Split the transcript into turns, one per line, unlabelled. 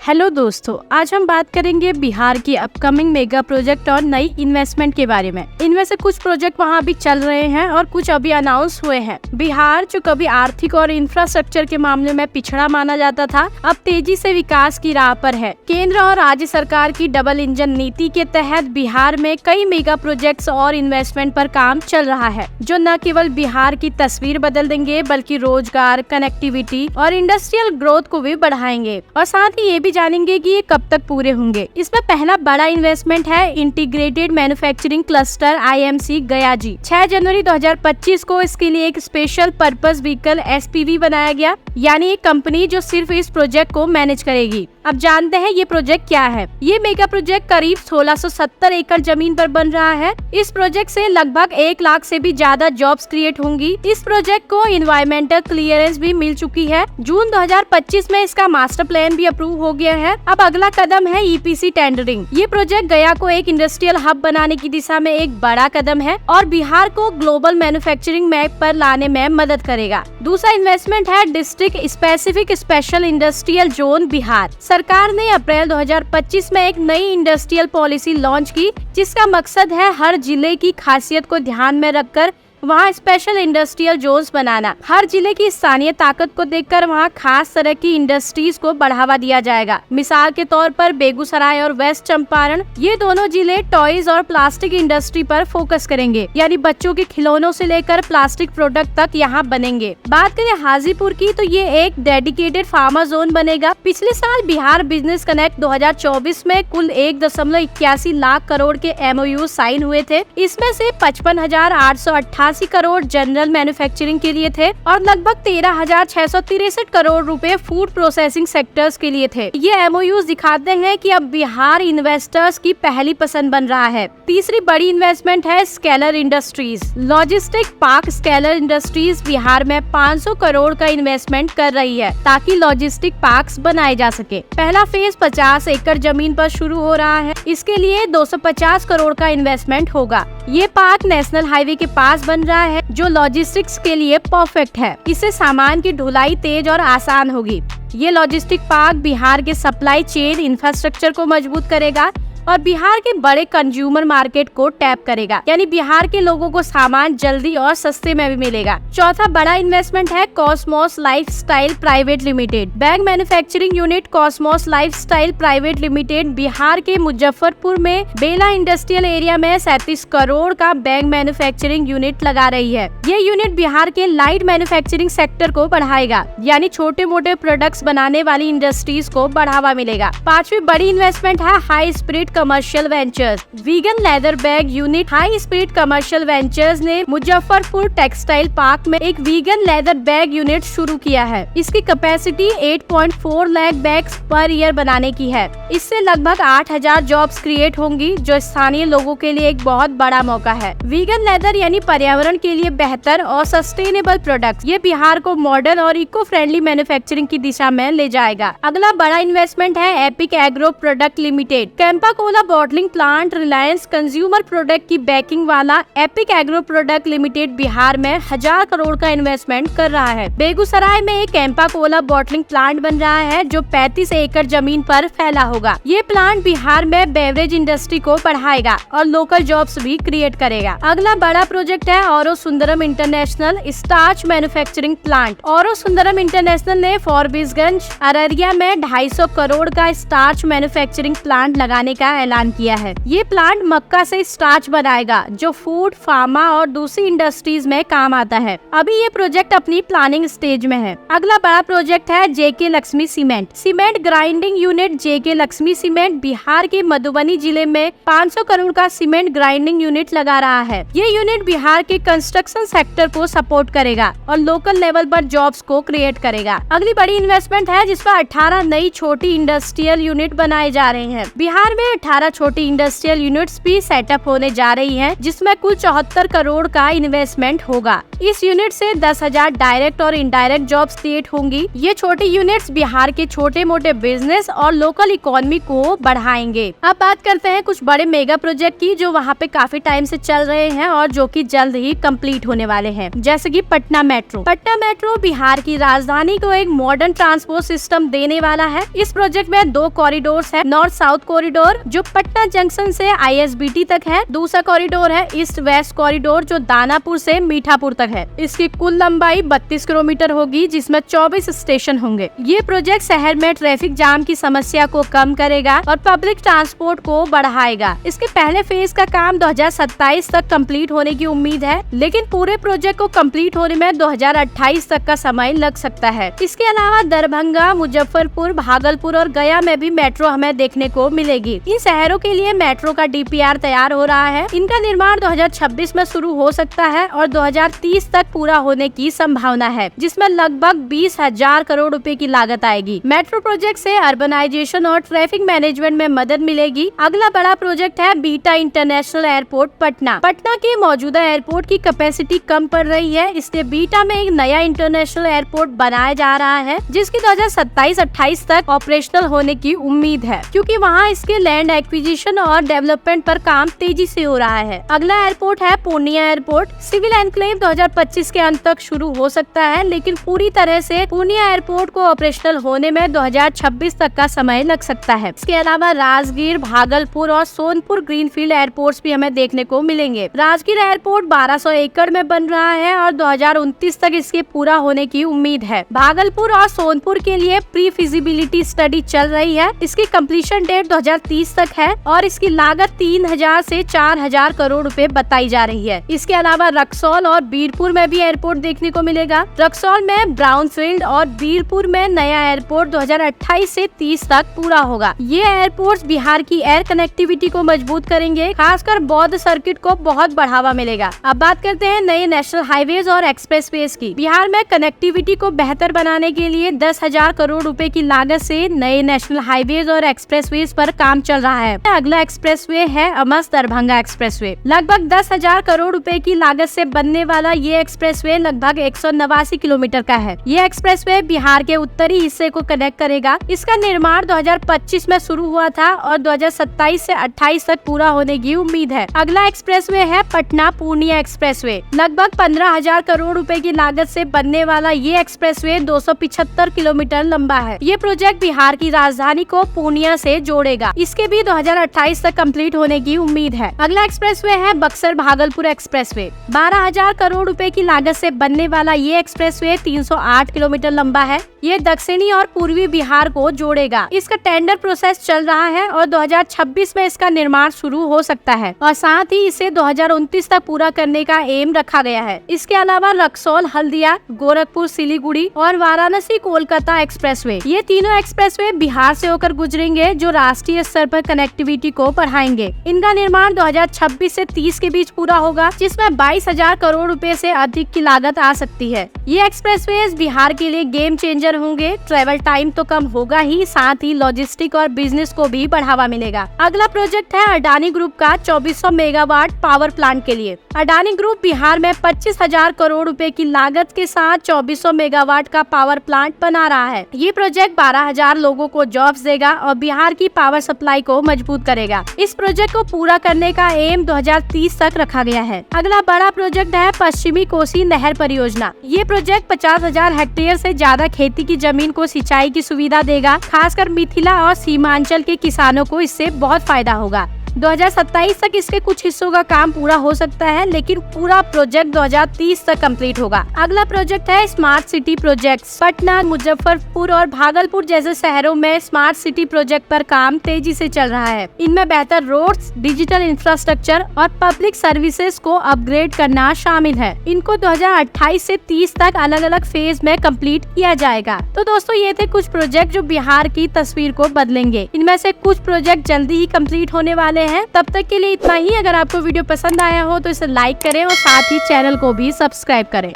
Hello दोस्तों, आज हम बात करेंगे बिहार की अपकमिंग मेगा प्रोजेक्ट और नई इन्वेस्टमेंट के बारे में। इनमें से कुछ प्रोजेक्ट वहाँ अभी चल रहे हैं और कुछ अभी अनाउंस हुए हैं। बिहार जो कभी आर्थिक और इंफ्रास्ट्रक्चर के मामले में पिछड़ा माना जाता था, अब तेजी से विकास की राह पर है। केंद्र और राज्य सरकार की डबल इंजन नीति के तहत बिहार में कई मेगा प्रोजेक्ट्स और इन्वेस्टमेंट पर काम चल रहा है, जो न केवल बिहार की तस्वीर बदल देंगे बल्कि रोजगार, कनेक्टिविटी और इंडस्ट्रियल ग्रोथ को भी बढ़ाएंगे। और साथ ही ये भी जानेंगे कि ये कब तक पूरे होंगे। इसमें पहला बड़ा इन्वेस्टमेंट है integrated manufacturing cluster IMC Gayaji. 6 जनवरी 2025 को इसके लिए एक स्पेशल पर्पस व्हीकल SPV बनाया गया, यानी एक कंपनी जो सिर्फ इस प्रोजेक्ट को मैनेज करेगी। अब जानते हैं ये प्रोजेक्ट क्या है। ये मेगा प्रोजेक्ट करीब 1670 एकड़ जमीन पर बन रहा है। इस प्रोजेक्ट से लगभग 1 लाख से भी ज्यादा जॉब्स क्रिएट होंगी। इस प्रोजेक्ट को एनवायरमेंटल क्लियरेंस भी मिल चुकी है। जून 2025 में इसका मास्टर प्लान भी अप्रूव हो गया है। अब अगला कदम है EPC टेंडरिंग। ये प्रोजेक्ट गया को एक इंडस्ट्रियल हब बनाने की दिशा में एक बड़ा कदम है और बिहार को ग्लोबल मैन्युफैक्चरिंग मैप पर लाने में मदद करेगा। दूसरा इन्वेस्टमेंट है district specific special industrial zone Bihar. सरकार ने अप्रैल 2025 में एक नई इंडस्ट्रियल पॉलिसी लॉन्च की, जिसका मकसद है हर जिले की खासियत को ध्यान में रखकर वहाँ स्पेशल इंडस्ट्रियल जोन्स बनाना। हर जिले की स्थानीय ताकत को देखकर वहाँ खास तरह की इंडस्ट्रीज को बढ़ावा दिया जाएगा। मिसाल के तौर पर बेगूसराय और वेस्ट चंपारण, ये दोनों जिले टॉयज और प्लास्टिक इंडस्ट्री पर फोकस करेंगे, यानी बच्चों के खिलौनों से लेकर प्लास्टिक प्रोडक्ट तक यहाँ बनेंगे। बात करें हाजीपुर की, तो ये एक डेडिकेटेड फार्मा जोन बनेगा। पिछले साल बिहार बिजनेस कनेक्ट 2024 में कुल 1.81 लाख करोड़ के MOU साइन हुए थे। इसमें से 55,888 करोड़ जनरल मैन्युफैक्चरिंग के लिए थे और लगभग 13,663 करोड़ रुपए फूड प्रोसेसिंग सेक्टर्स के लिए थे। ये MOUs दिखाते हैं कि अब बिहार इन्वेस्टर्स की पहली पसंद बन रहा है। तीसरी बड़ी इन्वेस्टमेंट है scalar industries. Logistic park scalar industries Bihar में 500 करोड़ का इन्वेस्टमेंट कर रही है, ताकि लॉजिस्टिक पार्क्स बनाए जा सके। पहला फेज 50 एकड़ जमीन पर शुरू हो रहा है। इसके लिए 250 करोड़ का इन्वेस्टमेंट होगा। ये पार्क नेशनल हाईवे के पास बन रहा है, जो लॉजिस्टिक्स के लिए परफेक्ट है। इससे सामान की ढुलाई तेज और आसान होगी। ये लॉजिस्टिक पार्क बिहार के सप्लाई चेन इंफ्रास्ट्रक्चर को मजबूत करेगा और बिहार के बड़े कंज्यूमर मार्केट को टैप करेगा, यानी बिहार के लोगों को सामान जल्दी और सस्ते में भी मिलेगा। चौथा बड़ा इन्वेस्टमेंट है Cosmos lifestyle private limited. Bag manufacturing unit Cosmos lifestyle private limited Bihar के मुजफ्फरपुर में बेला इंडस्ट्रियल एरिया में 37 करोड़ का बैग मैन्युफैक्चरिंग यूनिट लगा रही है। ये यूनिट बिहार के लाइट मैन्युफैक्चरिंग सेक्टर को बढ़ाएगा, यानी छोटे मोटे प्रोडक्ट्स बनाने वाली इंडस्ट्रीज को बढ़ावा मिलेगा। पांचवी बड़ी इन्वेस्टमेंट है high speed commercial ventures. Vegan leather bag unit high speed commercial ventures ने मुजफ्फरपुर टेक्सटाइल पार्क में एक वीगन लेदर बैग यूनिट शुरू किया है। इसकी capacity 8.4 lakh bags per year बनाने की है। इससे लगभग 8,000 जॉब्स क्रिएट होंगी, जो स्थानीय लोगों के लिए एक बहुत बड़ा मौका है। वीगन लेदर यानी पर्यावरण के लिए बेहतर और सस्टेनेबल प्रोडक्ट। ये बिहार को मॉडर्न और इको फ्रेंडली मैन्युफैक्चरिंग की दिशा में ले जाएगा। अगला बड़ा इन्वेस्टमेंट है epic agro product limited. Campa Cola bottling plant Reliance consumer product की बैकिंग वाला epic agro product limited Bihar में 1000 करोड़ का इन्वेस्टमेंट कर रहा है। बेगूसराय में एक कैंपा कोला बॉटलिंग प्लांट बन रहा है, जो 35 एकड़ जमीन पर फैला होगा। ये प्लांट बिहार में बेवरेज इंडस्ट्री को बढ़ाएगा और लोकल जॉब्स भी क्रिएट करेगा। अगला बड़ा प्रोजेक्ट है औरो Sundaram international starch manufacturing plant. औरो सुंदरम इंटरनेशनल ने फॉरबिसगंज अररिया में 250 करोड़ का स्टार्च मैन्युफैक्चरिंग प्लांट लगाने का ऐलान किया है। ये प्लांट मक्का से स्टार्च बनाएगा, जो फूड, फार्मा और दूसरी इंडस्ट्रीज में काम आता है। अभी ये प्रोजेक्ट अपनी प्लानिंग स्टेज में है। अगला बड़ा प्रोजेक्ट है JK Lakshmi cement. Cement grinding unit JK Lakshmi cement Bihar के मधुबनी जिले में 500 करोड़ का सीमेंट ग्राइंडिंग यूनिट लगा रहा है। ये यूनिट बिहार के कंस्ट्रक्शन सेक्टर को सपोर्ट करेगा और लोकल लेवल पर जॉब्स को क्रिएट करेगा। अगली बड़ी इन्वेस्टमेंट है जिस पर 18 नई छोटी इंडस्ट्रियल यूनिट बनाए जा रहे हैं। बिहार में 18 छोटी इंडस्ट्रियल यूनिट्स भी सेटअप होने जा रही हैं, जिसमें कुल 74 करोड़ का इन्वेस्टमेंट होगा। इस यूनिट से 10,000 डायरेक्ट और इनडायरेक्ट जॉब्स क्रिएट होंगी। ये छोटी यूनिट्स बिहार के छोटे मोटे बिजनेस और लोकल इकोनॉमी को बढ़ाएंगे। अब बात करते हैं कुछ बड़े मेगा प्रोजेक्ट की जो वहाँ पे काफी टाइम से चल रहे हैं और जो कि जल्द ही कंप्लीट होने वाले हैं, जैसे कि पटना मेट्रो। पटना मेट्रो बिहार की राजधानी को एक मॉडर्न ट्रांसपोर्ट सिस्टम देने वाला है। इस प्रोजेक्ट में 2 कॉरिडोर्स है, नॉर्थ साउथ कॉरिडोर जो पटना जंक्शन से ISBT तक है, दूसरा कॉरिडोर है ईस्ट वेस्ट कॉरिडोर जो दानापुर से मीठापुर तक है। इसकी कुल लंबाई 32 किलोमीटर होगी, जिसमें 24 स्टेशन होंगे। ये प्रोजेक्ट शहर में ट्रैफिक जाम की समस्या को कम करेगा और पब्लिक ट्रांसपोर्ट को बढ़ाएगा। इसके पहले फेज का काम 2027 तक कंप्लीट होने की उम्मीद है, लेकिन पूरे प्रोजेक्ट को कंप्लीट होने में 2028 तक का समय लग सकता है। इसके अलावा दरभंगा, मुजफ्फरपुर, भागलपुर और गया में भी मेट्रो हमें देखने को मिलेगी। इन शहरों के लिए मेट्रो का DPR तैयार हो रहा है। इनका निर्माण 2026 में शुरू हो सकता है और 2030 तक पूरा होने की संभावना है, जिसमें लगभग 20,000 करोड़ रुपए की लागत आएगी। मेट्रो प्रोजेक्ट से अर्बनाइजेशन और ट्रैफिक मैनेजमेंट में मदद मिलेगी। अगला बड़ा प्रोजेक्ट है beta international airport Patna. Patna के मौजूदा एयरपोर्ट की कैपेसिटी कम पड़ रही है, इसलिए बीटा में एक नया इंटरनेशनल एयरपोर्ट बनाया जा रहा है, जिसकी 2027-28 तक ऑपरेशनल होने की उम्मीद है, क्योंकि वहाँ इसके लैंड एक्विजिशन और डेवलपमेंट पर काम तेजी से हो रहा है। अगला एयरपोर्ट है पूर्णिया एयरपोर्ट। सिविल एनक्लेव 2025 के अंत तक शुरू हो सकता है, लेकिन पूरी तरह से पूर्णिया एयरपोर्ट को ऑपरेशनल होने में 2026 तक का समय लग सकता है। इसके अलावा राजगीर, भागलपुर और सोनपुर ग्रीनफील्ड एयरपोर्ट्स भी हमें देखने को मिलेंगे। राजगीर एयरपोर्ट 1200 एकड़ में बन रहा है और 2029 तक इसके पूरा होने की उम्मीद है। भागलपुर और सोनपुर के लिए प्री फिजिबिलिटी स्टडी चल रही है। इसकी कंप्लीशन डेट 2030 तक है और इसकी लागत 3000 से 4000 करोड़ रुपए बताई जा रही है। इसके अलावा रक्सौल और बीरपुर में भी एयरपोर्ट देखने को मिलेगा। रक्सौल में ब्राउनफील्ड और बीरपुर में नया एयरपोर्ट 2028 से 30 तक पूरा होगा। ये एयरपोर्ट्स बिहार की एयर कनेक्टिविटी को मजबूत करेंगे, खासकर बौद्ध सर्किट को बहुत बढ़ावा मिलेगा। अब बात करते हैं नए नेशनल हाईवेज और एक्सप्रेसवेज की। बिहार में कनेक्टिविटी को बेहतर बनाने के लिए 10,000 करोड़ रुपए की लागत से नए नेशनल हाईवेज और एक्सप्रेसवेज पर काम चल रहा है। अगला एक्सप्रेसवे है अमस दरभंगा एक्सप्रेसवे। लगभग 10,000 करोड़ रुपए की लागत से बनने वाला ये एक्सप्रेसवे लगभग 189 किलोमीटर का है। ये एक्सप्रेसवे बिहार के उत्तरी हिस्से को कनेक्ट करेगा। इसका निर्माण 2025 में शुरू हुआ था और 2027 से 28 तक पूरा होने की उम्मीद है। अगला एक्सप्रेसवे है पटना पूर्णिया एक्सप्रेसवे। लगभग 15,000 करोड़ रुपए की लागत से बनने वाला ये एक्सप्रेसवे 275 किलोमीटर लंबा है। ये प्रोजेक्ट बिहार की राजधानी को पूर्णिया से जोड़ेगा। इसके भी 2028 तक कंप्लीट होने की उम्मीद है। अगला एक्सप्रेसवे है बक्सर भागलपुर एक्सप्रेसवे। 12,000 करोड़ रुपए की लागत से बनने वाला ये एक्सप्रेसवे 308 किलोमीटर लंबा है। ये दक्षिणी और पूर्वी बिहार को जोड़ेगा। इसका टेंडर प्रोसेस चल रहा है और 2026 में इसका निर्माण शुरू हो सकता है और साथ ही इसे 2029 तक पूरा करने का एम रखा गया है। इसके अलावा रक्सौल हल्दिया, गोरखपुर सिलीगुड़ी और वाराणसी कोलकाता एक्सप्रेसवे, ये तीनों एक्सप्रेसवे बिहार से होकर गुजरेंगे, जो राष्ट्रीय स्तर पर कनेक्टिविटी को बढ़ाएंगे। इनका निर्माण 2026 से 30 के बीच पूरा होगा, जिसमें 22,000 करोड़ रुपए से अधिक की लागत आ सकती है। ये एक्सप्रेसवेज बिहार के लिए गेम चेंजर होंगे। ट्रेवल टाइम तो कम होगा ही, साथ ही लॉजिस्टिक और बिजनेस को भी बढ़ावा मिलेगा। अगला प्रोजेक्ट है अडानी ग्रुप का 2400 मेगावाट पावर प्लांट के लिए। अडानी ग्रुप बिहार में 25,000 करोड़ रुपए की लागत के साथ 2400 मेगावाट का पावर प्लांट बना रहा है। ये प्रोजेक्ट 12,000 लोगों को जॉब्स देगा और बिहार की पावर सप्लाई को मजबूत करेगा। इस प्रोजेक्ट को पूरा करने का एम 2030 तक रखा गया है। अगला बड़ा प्रोजेक्ट है पश्चिमी कोसी नहर परियोजना। ये प्रोजेक्ट 50,000 हेक्टेयर से ज्यादा खेती की जमीन को सिंचाई की सुविधा देगा। खासकर मिथिला और सीमांचल के किसानों को इससे बहुत फायदा होगा। 2027 तक इसके कुछ हिस्सों का काम पूरा हो सकता है, लेकिन पूरा प्रोजेक्ट 2030 तक कंप्लीट होगा। अगला प्रोजेक्ट है smart city project. Patna, Muzaffarpur और भागलपुर जैसे शहरों में स्मार्ट सिटी प्रोजेक्ट पर काम तेजी से चल रहा है। इनमें बेहतर रोड्स, डिजिटल इंफ्रास्ट्रक्चर और पब्लिक सर्विसेज को अपग्रेड करना शामिल है। इनको 2028 से 30 तक अलग अलग फेज में कंप्लीट किया जाएगा। तो दोस्तों, ये थे कुछ प्रोजेक्ट जो बिहार की तस्वीर को बदलेंगे। इनमें से कुछ प्रोजेक्ट जल्दी ही कंप्लीट होने वाले हैं। तब तक के लिए इतना ही। अगर आपको वीडियो पसंद आया हो तो इसे लाइक करें और साथ ही चैनल को भी सब्सक्राइब करें।